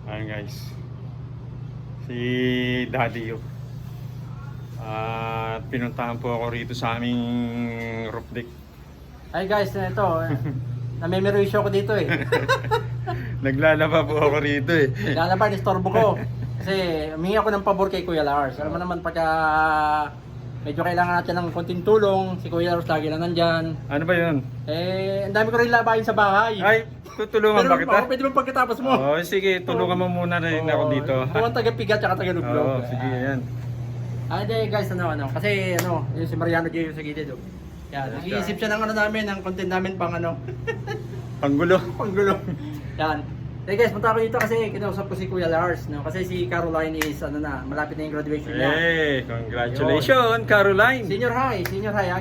Ayan guys. Si Daddy Yu. At pinuntahan po ako rito sa aming roof deck. Ay guys, ito. Namimerisyo ko dito eh. Naglalaba po ako rito eh. Lalaban, istorbo ko. Kasi humingi ako ng pabor kay Kuya Lars. Alam mo naman pagka medyo kailangan natin ng konting tulong, si Kuya Lars lagi na nandyan. Ano ba yun? Eh, ang dami ko rin labahin sa bahay. Ay, tutulungan ba kita? Pwede mo pagkatapos mo. Oo, sige, tulungan mo muna rin ako dito. Ito ang taga-pigat at taga-luglog. Oo, sige, yan. Di guys, kasi yung si Mariano J. yung sa gilid. Yan, nag-iisip siya ng namin, ng content namin pang Panggulo. panggulo. Yan. Guys, punta ako dito kasi kinausap ko si Kuya Lars, no? Kasi si Caroline is malapit na yung graduation niya. Hey, congratulations, Caroline. Senior high,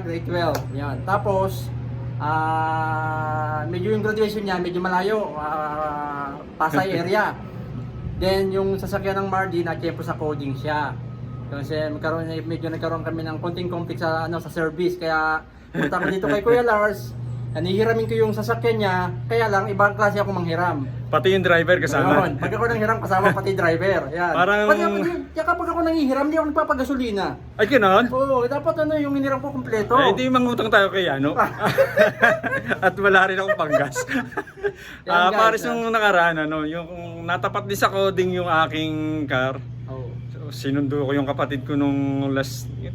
grade 12. Yan. Tapos medyo yung graduation niya medyo malayo, Pasay area. Then yung sasakyan ng Mardi na-tempo sa coding siya. Kasi medyo nagkaroon kami ng konting conflict sa sa service, kaya punta ko dito kay Kuya Lars. Nanihiramin ko yung sasakyan niya, kaya lang ibang klase ako manghiram. Pati yung driver kasama. Pag ako nanghiram, kasama pati driver. Yan. Parang... Kapag ako nanghihiram, di ako nagpapagasolina. Ay, gano'n? Oo, dapat yung hiniram ko kumpleto. Eh, di mangutang tayo kay ano. At wala rin akong panggas. Yan, guys, Pares nung nakaraan, yung natapat din sa coding yung aking car. Oo. Sinundo ko yung kapatid ko nung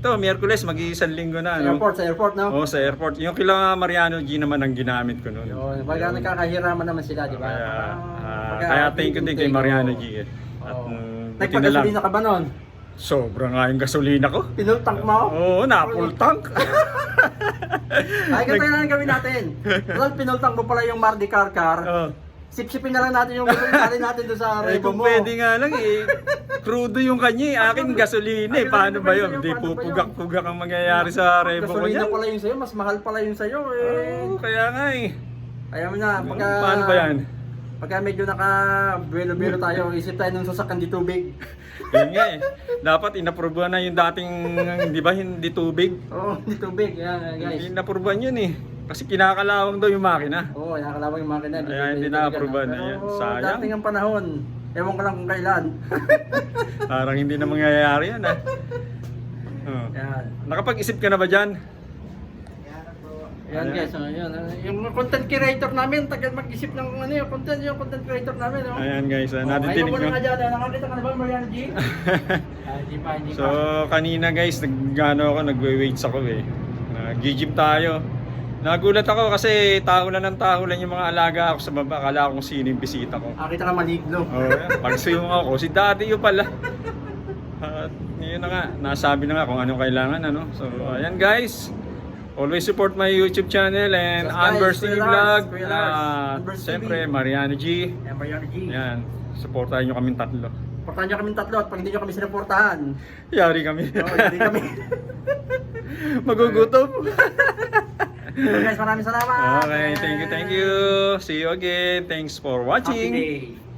Miyerkules, mag-iisang linggo na. Sa airport, no? Oo, sa airport. Yung kila Mariano G naman ang ginamit ko noon. Yun, baga nagkakahiraman naman sila, di ba? Kaya thank you din kay Mariano G. At buti na lang. Nagpagasolina ka ba nun? Sobra nga yung gasolina ko. Pinultank mo? Oo, na-full tank. Ay, ganito lang gawin natin. Well, pinultank mo pala yung Mardi Car. Sip-sipin na lang natin yung gasolina natin doon sa rebo Kung mo. pwede nga lang crudo yung kanya Akin gasolina Paano ba yun? Hindi pupugak-pugak ang mangyayari sa rebo ko gasolina dyan. pala yung sa'yo, mas mahal pala yung sa'yo Kaya nga Kaya mo na, Paano ba yan? Pagka medyo naka-belo-belo tayo, isip tayo ng sasakyan di tubig. Yun nga Dapat inaprubuhan na yung dating, di ba, hindi tubig? Oo, di tubig. Yan, guys. Hindi inaprubuhan yun Kasi kinakalawang daw yung makina. Oo, nakakalawang yung makina. Kaya hindi na-approvean na yan. Sayang. Dating ang panahon. Ewan ko lang kung kailan. Parang hindi na mangyayari yan Yan. Nakapag-isip ka na ba dyan? Yan guys, yun. Yung content creator namin, tagal mag-isip ng yung content creator namin. Ayan guys, natitinig Ayun ko na nyo. nga dyan, nakakita ka na ba Mariano G? Hindi pa. So kanina guys, nagwe-weights ako Nag-gym tayo. Nagulat ako kasi tahulan yung mga alaga ako sa baba. Akala ko kung sino yung bisita ko. Kita ka maligno. Pagsuyong ako, si Daddy Yu pala. At yun na nga, nasabi na nga kung anong kailangan So ayan guys, always support my YouTube channel and Anver's TV Vlog. Siyempre Mariano G. Mariano G. Yan, supportahan nyo kaming tatlo. Supportahan nyo kaming tatlo at pag hindi nyo kami sinuportahan, Yari kami. yari kami. Magugutom. So guys, maraming salamat. Okay, thank you. See you again. Thanks for Happy watching. day.